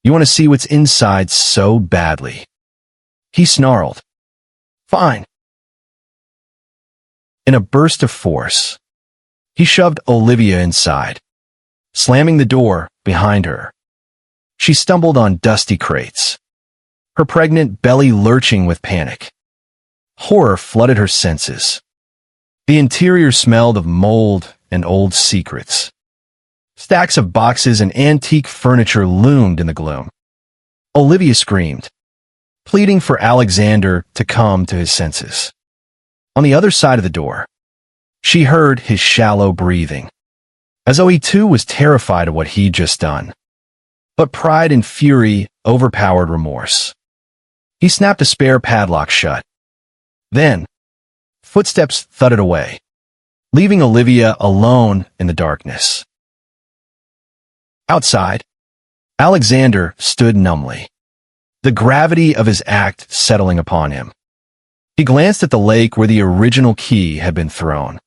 "You want to see what's inside so badly?" he snarled. "Fine." In a burst of force, he shoved Olivia inside, slamming the door behind her. She stumbled on dusty crates, her pregnant belly lurching with panic. Horror flooded her senses. The interior smelled of mold and old secrets. Stacks of boxes and antique furniture loomed in the gloom. Olivia screamed, pleading for Alexander to come to his senses. On the other side of the door, she heard his shallow breathing, as though he too was terrified of what he'd just done. But pride and fury overpowered remorse. He snapped a spare padlock shut. Then, footsteps thudded away, leaving Olivia alone in the darkness. Outside, Alexander stood numbly, the gravity of his act settling upon him. He glanced at the lake where the original key had been thrown.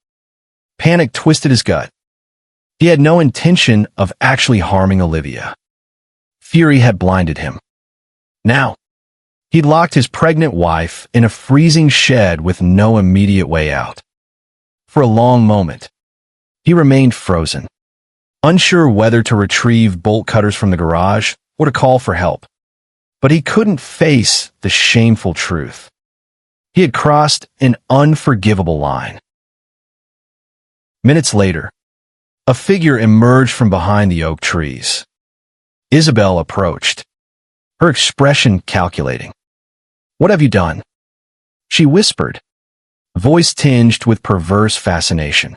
Panic twisted his gut. He had no intention of actually harming Olivia. Fury had blinded him. Now, he'd locked his pregnant wife in a freezing shed with no immediate way out. For a long moment, he remained frozen, unsure whether to retrieve bolt cutters from the garage or to call for help. But he couldn't face the shameful truth. He had crossed an unforgivable line. Minutes later, a figure emerged from behind the oak trees. Isabel approached, her expression calculating. "What have you done?" she whispered, voice tinged with perverse fascination.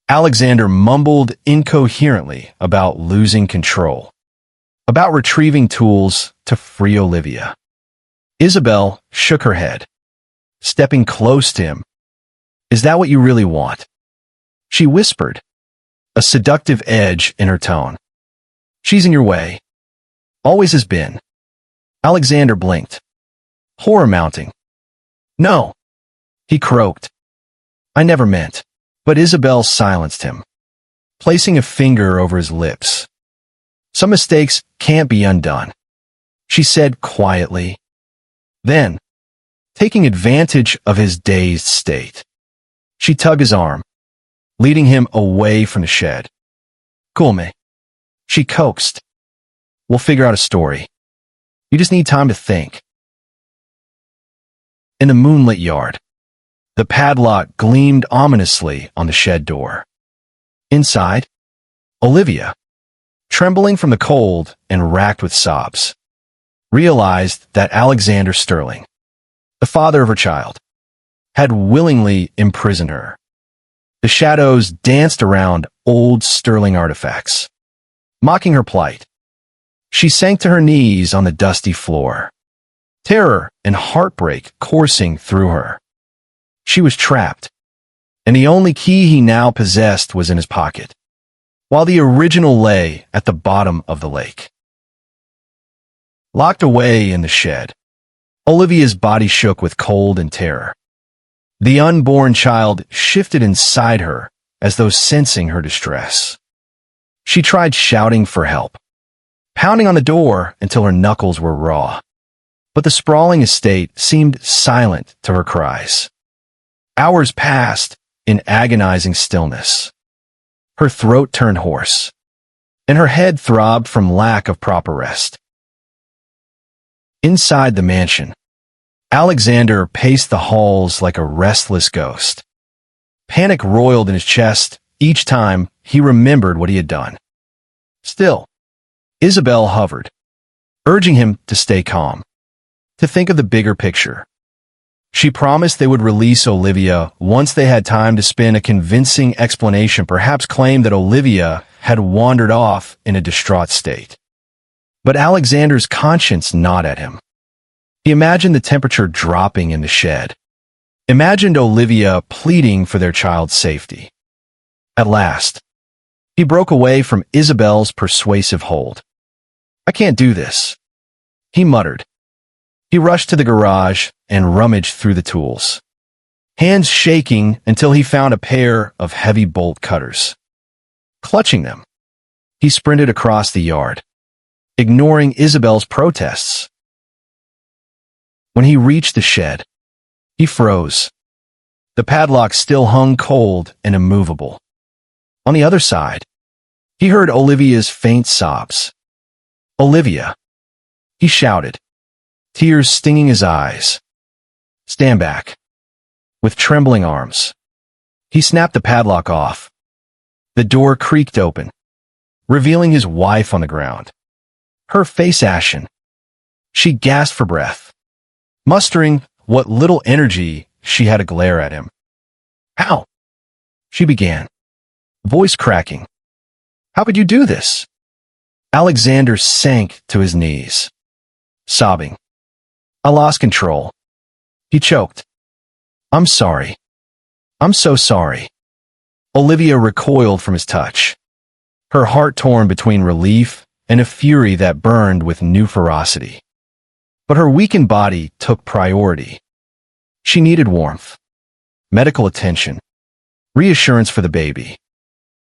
Alexander mumbled incoherently about losing control, about retrieving tools to free Olivia. Isabel shook her head, stepping close to him. "Is that what you really want?" she whispered, a seductive edge in her tone. "She's in your way. Always has been." Alexander blinked, horror mounting. "No," he croaked. "I never meant." But Isabel silenced him, placing a finger over his lips. "Some mistakes can't be undone," she said quietly. Then, taking advantage of his dazed state, she tugged his arm, leading him away from the shed. "Cool me," she coaxed. "We'll figure out a story. You just need time to think." In the moonlit yard, the padlock gleamed ominously on the shed door. Inside, Olivia, trembling from the cold and racked with sobs, realized that Alexander Sterling, the father of her child, had willingly imprisoned her. The shadows danced around old Sterling artifacts, mocking her plight. She sank to her knees on the dusty floor, terror and heartbreak coursing through her. She was trapped, and the only key he now possessed was in his pocket, while the original lay at the bottom of the lake. Locked away in the shed, Olivia's body shook with cold and terror. The unborn child shifted inside her as though sensing her distress. She tried shouting for help, pounding on the door until her knuckles were raw. But the sprawling estate seemed silent to her cries. Hours passed in agonizing stillness. Her throat turned hoarse, and her head throbbed from lack of proper rest. Inside the mansion, Alexander paced the halls like a restless ghost. Panic roiled in his chest each time he remembered what he had done. Still, Isabel hovered, urging him to stay calm, to think of the bigger picture. She promised they would release Olivia once they had time to spin a convincing explanation, perhaps claim that Olivia had wandered off in a distraught state. But Alexander's conscience gnawed at him. He imagined the temperature dropping in the shed, imagined Olivia pleading for their child's safety. At last, he broke away from Isabel's persuasive hold. "I can't do this," he muttered. He rushed to the garage and rummaged through the tools, hands shaking until he found a pair of heavy bolt cutters. Clutching them, he sprinted across the yard, ignoring Isabel's protests. When he reached the shed, he froze. The padlock still hung cold and immovable. On the other side, he heard Olivia's faint sobs. "Olivia," he shouted, tears stinging his eyes. "Stand back." With trembling arms, he snapped the padlock off. The door creaked open, revealing his wife on the ground, her face ashen. She gasped for breath, mustering what little energy she had to glare at him. "How?" she began, voice cracking. "How could you do this?" Alexander sank to his knees, sobbing. "I lost control." He choked. "I'm sorry. I'm so sorry." Olivia recoiled from his touch, her heart torn between relief and a fury that burned with new ferocity. But her weakened body took priority. She needed warmth, medical attention, reassurance for the baby.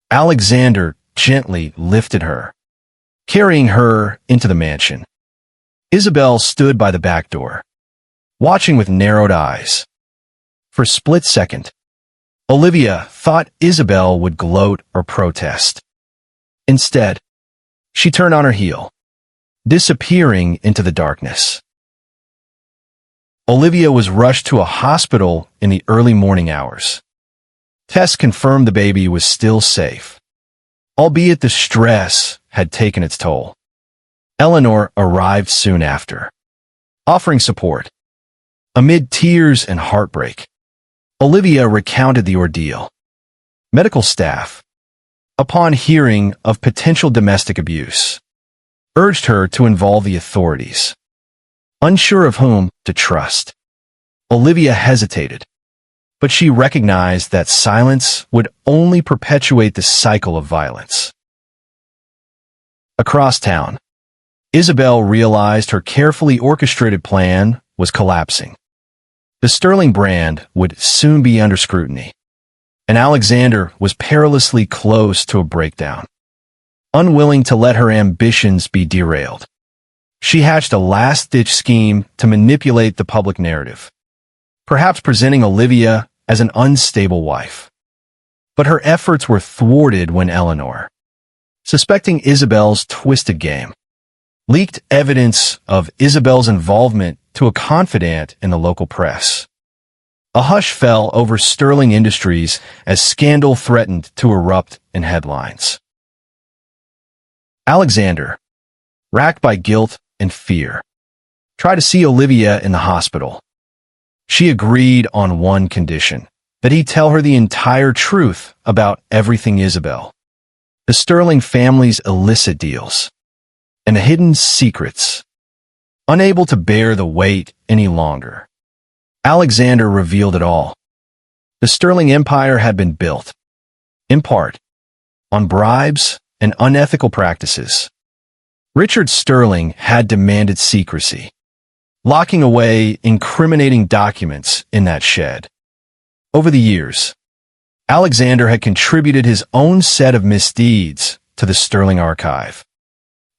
Alexander gently lifted her, carrying her into the mansion. Isabel stood by the back door, watching with narrowed eyes. For a split second, Olivia thought Isabel would gloat or protest. Instead, she turned on her heel, disappearing into the darkness. Olivia was rushed to a hospital in the early morning hours. Tests confirmed the baby was still safe, albeit the stress had taken its toll. Eleanor arrived soon after, offering support. Amid tears and heartbreak, Olivia recounted the ordeal. Medical staff, upon hearing of potential domestic abuse, urged her to involve the authorities. Unsure of whom to trust, Olivia hesitated, but she recognized that silence would only perpetuate the cycle of violence. Across town, Isabel realized her carefully orchestrated plan was collapsing. The Sterling brand would soon be under scrutiny, and Alexander was perilously close to a breakdown. Unwilling to let her ambitions be derailed, she hatched a last-ditch scheme to manipulate the public narrative, perhaps presenting Olivia as an unstable wife. But her efforts were thwarted when Eleanor, suspecting Isabel's twisted game, leaked evidence of Isabel's involvement to a confidant in the local press. A hush fell over Sterling Industries as scandal threatened to erupt in headlines. Alexander, racked by guilt and fear, tried to see Olivia in the hospital. She agreed on one condition, that he tell her the entire truth about everything Isabel, the Sterling family's illicit deals, and the hidden secrets. Unable to bear the weight any longer, Alexander revealed it all. The Sterling Empire had been built, in part, on bribes and unethical practices. Richard Sterling had demanded secrecy, locking away incriminating documents in that shed. Over the years, Alexander had contributed his own set of misdeeds to the Sterling archive,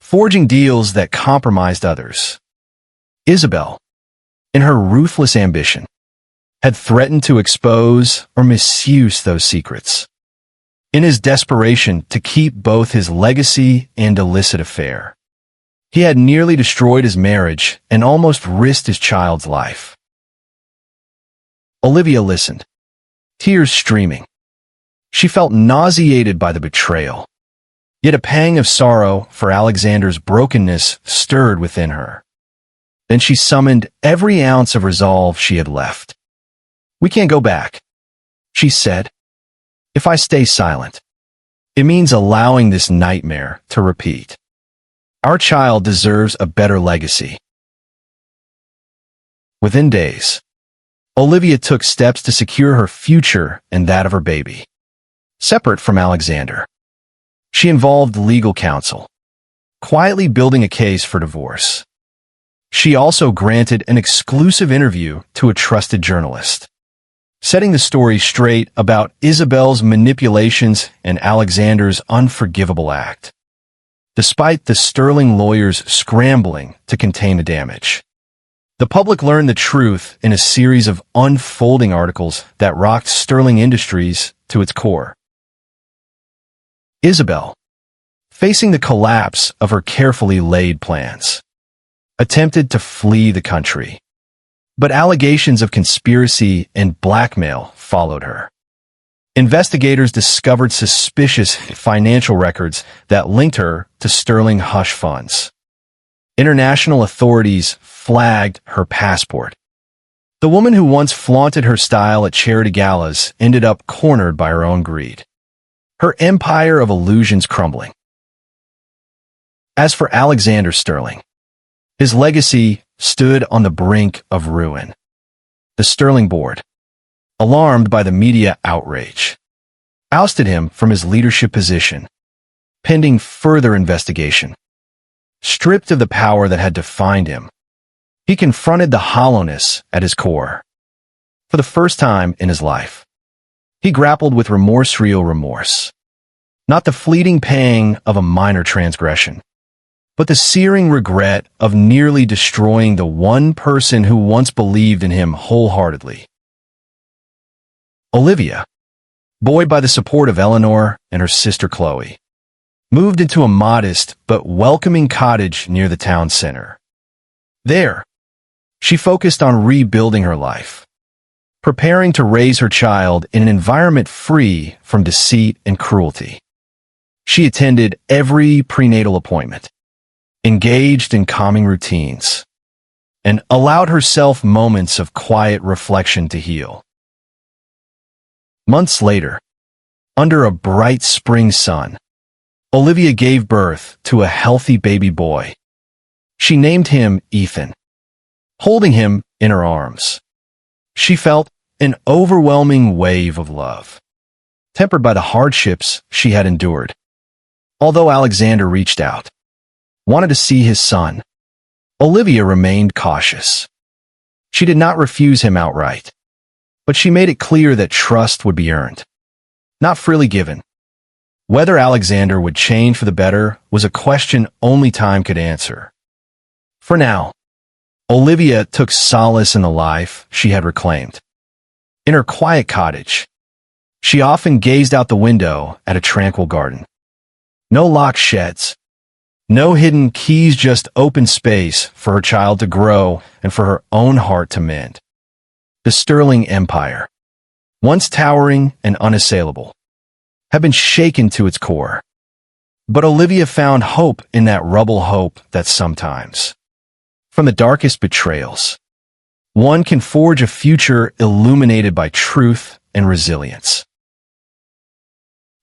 forging deals that compromised others. Isabel, in her ruthless ambition, had threatened to expose or misuse those secrets. In his desperation to keep both his legacy and illicit affair, he had nearly destroyed his marriage and almost risked his child's life. Olivia listened, tears streaming. She felt nauseated by the betrayal, yet a pang of sorrow for Alexander's brokenness stirred within her. Then she summoned every ounce of resolve she had left. "We can't go back," she said. "If I stay silent, it means allowing this nightmare to repeat. Our child deserves a better legacy." Within days, Olivia took steps to secure her future and that of her baby. Separate from Alexander, she involved legal counsel, quietly building a case for divorce. She also granted an exclusive interview to a trusted journalist, setting the story straight about Isabel's manipulations and Alexander's unforgivable act. Despite the Sterling lawyers scrambling to contain the damage, the public learned the truth in a series of unfolding articles that rocked Sterling Industries to its core. Isabel, facing the collapse of her carefully laid plans, attempted to flee the country, but allegations of conspiracy and blackmail followed her. Investigators discovered suspicious financial records that linked her to Sterling hush funds. International authorities flagged her passport. The woman who once flaunted her style at charity galas ended up cornered by her own greed, her empire of illusions crumbling. As for Alexander Sterling, His legacy stood on the brink of ruin. The Sterling Board, alarmed by the media outrage, ousted him from his leadership position, pending further investigation. Stripped of the power that had defined him, he confronted the hollowness at his core. For the first time in his life, he grappled with real remorse. Not the fleeting pang of a minor transgression, but the searing regret of nearly destroying the one person who once believed in him wholeheartedly. Olivia, buoyed by the support of Eleanor and her sister Chloe, moved into a modest but welcoming cottage near the town center. There, she focused on rebuilding her life, preparing to raise her child in an environment free from deceit and cruelty. She attended every prenatal appointment, engaged in calming routines, and allowed herself moments of quiet reflection to heal. Months later, under a bright spring sun, Olivia gave birth to a healthy baby boy. She named him Ethan. Holding him in her arms, she felt an overwhelming wave of love, tempered by the hardships she had endured. Although Alexander reached out, wanted to see his son, Olivia remained cautious. She did not refuse him outright, but she made it clear that trust would be earned, not freely given. Whether Alexander would change for the better was a question only time could answer. For now, Olivia took solace in the life she had reclaimed. In her quiet cottage, she often gazed out the window at a tranquil garden. No locked sheds, no hidden keys, just open space for her child to grow and for her own heart to mend. The Sterling Empire, once towering and unassailable, had been shaken to its core. But Olivia found hope in that rubble, hope that sometimes, from the darkest betrayals, one can forge a future illuminated by truth and resilience.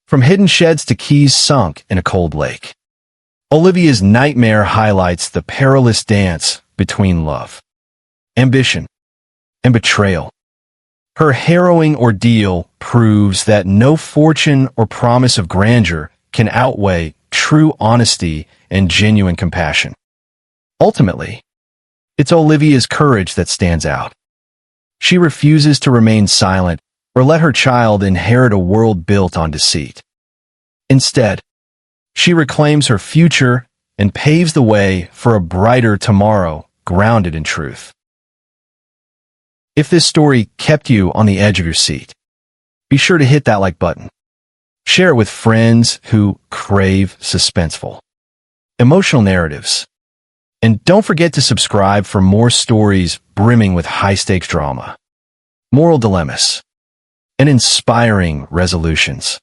From hidden sheds to keys sunk in a cold lake, Olivia's nightmare highlights the perilous dance between love, ambition, and betrayal. Her harrowing ordeal proves that no fortune or promise of grandeur can outweigh true honesty and genuine compassion. Ultimately, it's Olivia's courage that stands out. She refuses to remain silent or let her child inherit a world built on deceit. Instead, she reclaims her future and paves the way for a brighter tomorrow grounded in truth. If this story kept you on the edge of your seat, be sure to hit that like button. Share it with friends who crave suspenseful, emotional narratives. And don't forget to subscribe for more stories brimming with high-stakes drama, moral dilemmas, and inspiring resolutions.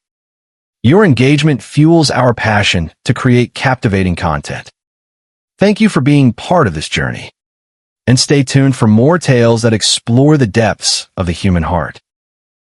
Your engagement fuels our passion to create captivating content. Thank you for being part of this journey. And stay tuned for more tales that explore the depths of the human heart.